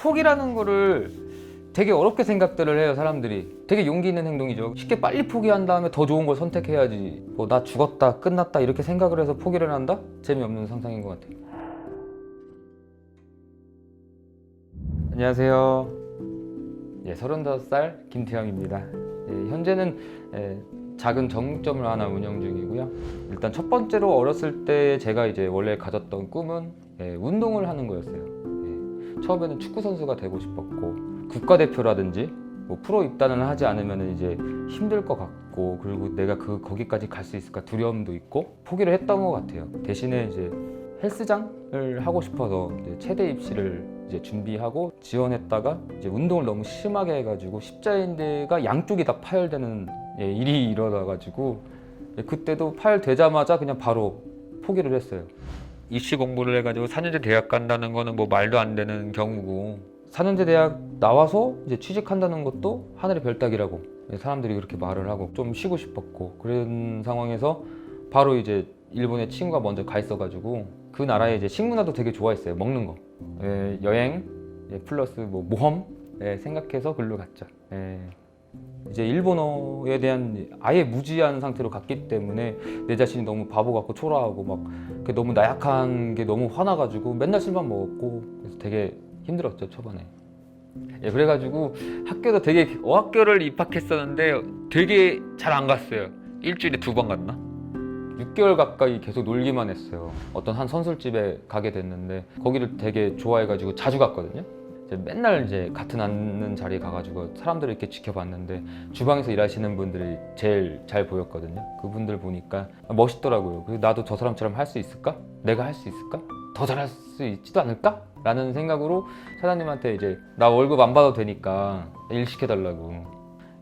포기라는 거를 되게 어렵게 생각들을 해요, 사람들이. 되게 용기 있는 행동이죠. 쉽게 빨리 포기한 다음에 더 좋은 걸 선택해야지. 뭐 나 죽었다, 끝났다 이렇게 생각을 해서 포기를 한다? 재미없는 상상인 것 같아요. 안녕하세요. 35살 김태형입니다. 현재는 작은 정육점을 하나 운영 중이고요. 일단 첫 번째로 어렸을 때 제가 이제 원래 가졌던 꿈은 운동을 하는 거였어요. 처음에는 축구 선수가 되고 싶었고, 국가대표라든지 뭐 프로 입단을 하지 않으면 이제 힘들 것 같고, 그리고 내가 거기까지 갈 수 있을까 두려움도 있고 포기를 했던 것 같아요. 대신에 이제 헬스장을 하고 싶어서 이제 체대 입시를 이제 준비하고 지원했다가 이제 운동을 너무 심하게 해가지고 십자인대가 양쪽이 다 파열되는 일이 일어나가지고 그때도 파열되자마자 그냥 바로 포기를 했어요. 입시 공부를 해가지고 4년제 대학 간다는 거는 뭐 말도 안 되는 경우고, 4년제 대학 나와서 이제 취직한다는 것도 하늘의 별 따기라고 사람들이 그렇게 말을 하고 좀 쉬고 싶었고, 그런 상황에서 바로 이제 일본에 친구가 먼저 가 있어가지고 그 나라의 이제 식문화도 되게 좋아했어요. 먹는 거, 여행 플러스 뭐 모험 생각해서 글로 갔죠. 이제 일본어에 대한 아예 무지한 상태로 갔기 때문에 내 자신이 너무 바보 같고 초라하고 막 너무 나약한 게 너무 화나가지고 맨날 술만 먹었고, 그래서 되게 힘들었죠, 초반에. 그래가지고 학교도 되게 어학교를 입학했었는데 되게 잘 안 갔어요. 일주일에 2번 갔나? 6개월 가까이 계속 놀기만 했어요. 어떤 한 선술집에 가게 됐는데 거기를 되게 좋아해가지고 자주 갔거든요. 맨날 이제 같은 앉는 자리에 가가지고 사람들을 이렇게 지켜봤는데 주방에서 일하시는 분들이 제일 잘 보였거든요. 그분들 보니까 멋있더라고요. 그래서 나도 저 사람처럼 할 수 있을까? 내가 할 수 있을까? 더 잘할 수 있지도 않을까? 라는 생각으로 사장님한테 이제 나 월급 안 받아도 되니까 일 시켜달라고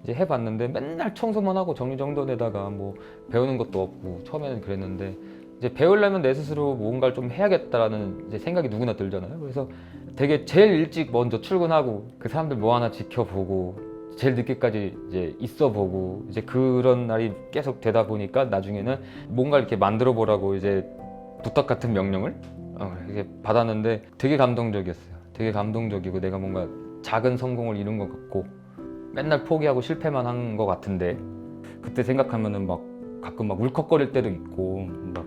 이제 해봤는데 맨날 청소만 하고 정리정돈에다가 뭐 배우는 것도 없고, 처음에는 그랬는데 이제 배우려면 내 스스로 뭔가를 좀 해야겠다라는 이제 생각이 누구나 들잖아요. 그래서 되게 제일 일찍 먼저 출근하고 그 사람들 뭐 하나 지켜보고 제일 늦게까지 이제 있어보고, 이제 그런 날이 계속 되다 보니까 나중에는 뭔가 이렇게 만들어 보라고 이제 부탁 같은 명령을 이렇게 받았는데 되게 감동적이었어요. 되게 감동적이고 내가 뭔가 작은 성공을 이룬 것 같고, 맨날 포기하고 실패만 한 것 같은데 그때 생각하면은 막 가끔 막 울컥거릴 때도 있고, 막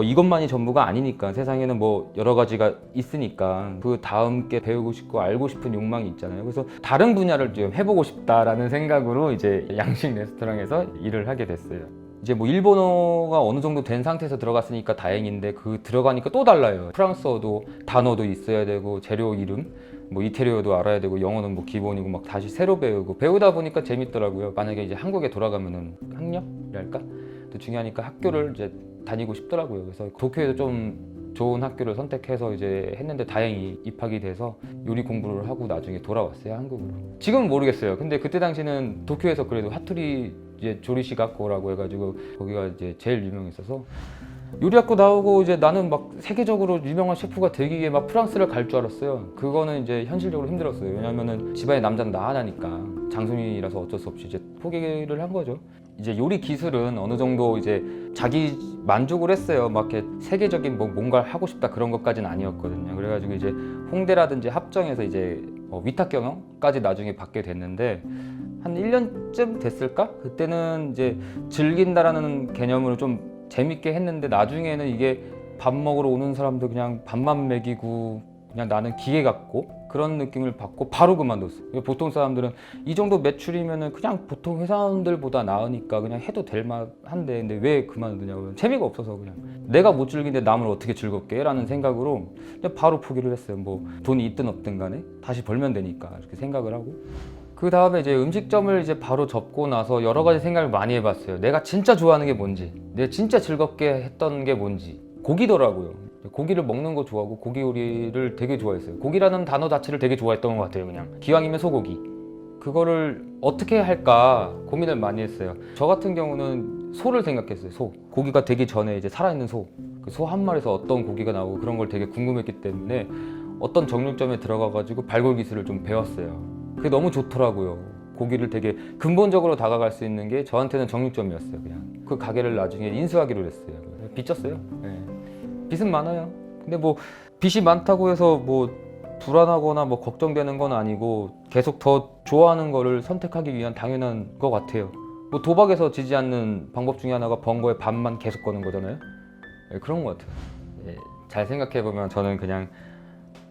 이것만이 전부가 아니니까 세상에는 뭐 여러 가지가 있으니까 그 다음 게 배우고 싶고 알고 싶은 욕망이 있잖아요. 그래서 다른 분야를 좀 해보고 싶다라는 생각으로 이제 양식 레스토랑에서 일을 하게 됐어요. 이제 뭐 일본어가 어느 정도 된 상태에서 들어갔으니까 다행인데 그 들어가니까 또 달라요. 프랑스어도 단어도 있어야 되고 재료 이름 뭐 이태리어도 알아야 되고, 영어는 뭐 기본이고 막 다시 새로 배우고, 배우다 보니까 재밌더라고요. 만약에 이제 한국에 돌아가면은 학력이랄까? 또 중요하니까 학교를 이제 다니고 싶더라고요. 그래서 도쿄에도 좀 좋은 학교를 선택해서 이제 했는데 다행히 입학이 돼서 요리 공부를 하고 나중에 돌아왔어요, 한국으로. 지금은 모르겠어요. 근데 그때 당시는 도쿄에서 그래도 하토리 이제 조리시가코라고 해가지고 거기가 이제 제일 유명했어서 요리학교 나오고 이제 나는 막 세계적으로 유명한 셰프가 되기 위해 막 프랑스를 갈 줄 알았어요. 그거는 이제 현실적으로 힘들었어요. 왜냐면은 집안에 남자는 나 하나니까, 장손이라서 어쩔 수 없이 이제 포기를 한 거죠. 이제 요리 기술은 어느 정도 이제 자기 만족을 했어요. 막 이렇게 세계적인 뭔가를 하고 싶다 그런 것까지는 아니었거든요. 그래가지고 이제 홍대라든지 합정에서 이제 위탁 경영까지 나중에 받게 됐는데 한 1년쯤 됐을까? 그때는 이제 즐긴다라는 개념으로 좀 재밌게 했는데 나중에는 이게 밥 먹으러 오는 사람도 그냥 밥만 먹이고 그냥 나는 기계 같고 그런 느낌을 받고 바로 그만뒀어요. 보통 사람들은 이 정도 매출이면은 그냥 보통 회사원들보다 나으니까 그냥 해도 될 만한데, 근데 왜 그만두냐고. 재미가 없어서 그냥 내가 못 즐기는데 남을 어떻게 즐겁게 해? 라는 생각으로 그냥 바로 포기를 했어요. 뭐 돈이 있든 없든 간에 다시 벌면 되니까 이렇게 생각을 하고, 그 다음에 이제 음식점을 이제 바로 접고 나서 여러 가지 생각을 많이 해봤어요. 내가 진짜 좋아하는 게 뭔지, 내가 진짜 즐겁게 했던 게 뭔지. 고기더라고요. 고기를 먹는 거 좋아하고 고기 요리를 되게 좋아했어요. 고기라는 단어 자체를 되게 좋아했던 것 같아요. 그냥 기왕이면 소고기. 그거를 어떻게 할까 고민을 많이 했어요. 저 같은 경우는 소를 생각했어요. 소. 고기가 되기 전에 이제 살아있는 소. 그 소 한 마리에서 어떤 고기가 나오고 그런 걸 되게 궁금했기 때문에 어떤 정육점에 들어가가지고 발골 기술을 좀 배웠어요. 그게 너무 좋더라고요. 고기를 되게 근본적으로 다가갈 수 있는 게 저한테는 정육점이었어요. 그냥 그 가게를 나중에 인수하기로 했어요. 빚졌어요. 빚은 많아요. 근데 뭐 빚이 많다고 해서 뭐 불안하거나 뭐 걱정되는 건 아니고 계속 더 좋아하는 거를 선택하기 위한 당연한 것 같아요. 뭐 도박에서 지지 않는 방법 중에 하나가 번 거에 반만 계속 거는 거잖아요. 예, 그런 것 같아요. 예, 잘 생각해 보면 저는 그냥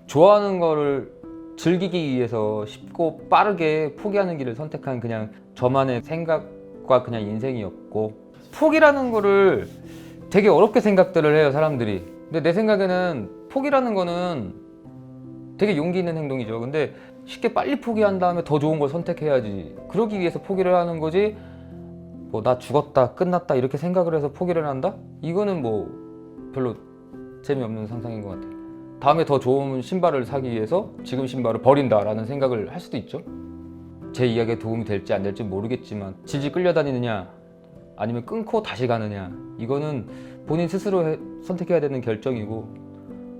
좋아하는 거를 즐기기 위해서 쉽고 빠르게 포기하는 길을 선택한 그냥 저만의 생각과 그냥 인생이었고, 포기라는 거를 되게 어렵게 생각들을 해요, 사람들이. 근데 내 생각에는 포기라는 거는 되게 용기 있는 행동이죠. 근데 쉽게 빨리 포기한 다음에 더 좋은 걸 선택해야지. 그러기 위해서 포기를 하는 거지. 뭐 나 죽었다, 끝났다 이렇게 생각을 해서 포기를 한다? 이거는 뭐 별로 재미없는 상상인 것 같아요. 다음에 더 좋은 신발을 사기 위해서 지금 신발을 버린다라는 생각을 할 수도 있죠. 제 이야기에 도움이 될지 안 될지 모르겠지만 질질 끌려다니느냐 아니면 끊고 다시 가느냐, 이거는 본인 스스로 선택해야 되는 결정이고,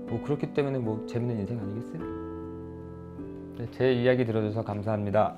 뭐 그렇기 때문에 뭐 재밌는 인생 아니겠어요? 네, 제 이야기 들어줘서 감사합니다.